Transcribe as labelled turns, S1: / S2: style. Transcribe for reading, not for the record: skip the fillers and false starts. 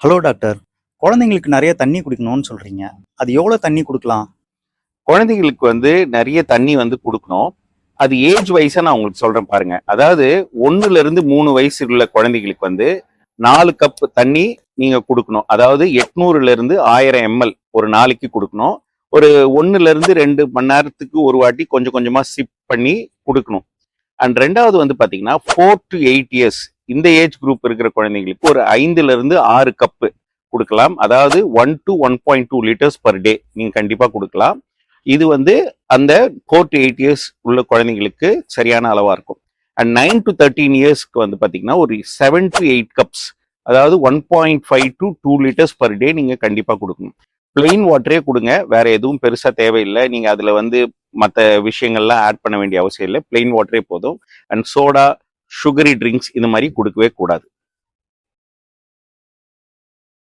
S1: Hello doctor. குழந்தைங்களுக்கு நிறைய தண்ணி குடிக்கணும்னு சொல்றீங்க. அது எவ்வளோ தண்ணி குடுக்கலாம்?
S2: குழந்தைகளுக்கு நிறைய தண்ணி குடுக்கணும். அது ஏஜ் வைஸா நான் உங்களுக்கு சொல்றேன் பாருங்க. அதாவது 1ல இருந்து 3 வயசு உள்ள குழந்தைகளுக்கு 4 கப் தண்ணி நீங்க குடுக்கணும். அதாவது 800ல இருந்து 1000 ml ஒரு நாளைக்கு குடுக்கணும். ஒரு 1ல இருந்து 2 மணி நேரத்துக்கு ஒரு வாட்டி கொஞ்சம் கொஞ்சமா சிப் பண்ணி குடுக்கணும். அண்ட் 2வது பாத்தீங்கன்னா 4 to 8 இயர்ஸ் இந்த ஏஜ் குரூப் இருக்கிற குழந்தைங்களுக்கு ஒரு 5ல இருந்து 6 கப் கொடுக்கலாம். அதாவது 1 to 1.2 லிட்டர்ஸ் பர் டே நீங்க கண்டிப்பா கொடுக்கலாம். இது அந்த 4 to 8 இயர்ஸ் உள்ள குழந்தைங்களுக்கு சரியான அளவா இருக்கும். அண்ட் 9 to 13 இயர்ஸ்க்கு பாத்தீங்கன்னா ஒரு 7 to 8 கப்ஸ், அதாவது 1.5 to 2 லிட்டர்ஸ் பர் டே நீங்க கண்டிப்பா கொடுக்கணும். பிளெயின் வாட்டரே கொடுங்க, வேற எதுவும் பெருசா தேவையில்லை. நீங்க அதுல மற்ற விஷயங்கள்லாம் ஆட் பண்ண வேண்டிய அவசியம் இல்லை. பிளெயின் வாட்டரே போதும். அண்ட் சோடா, சுகரி ட்ரிங்க்ஸ் இந்த மாதிரி கொடுக்கவே கூடாது.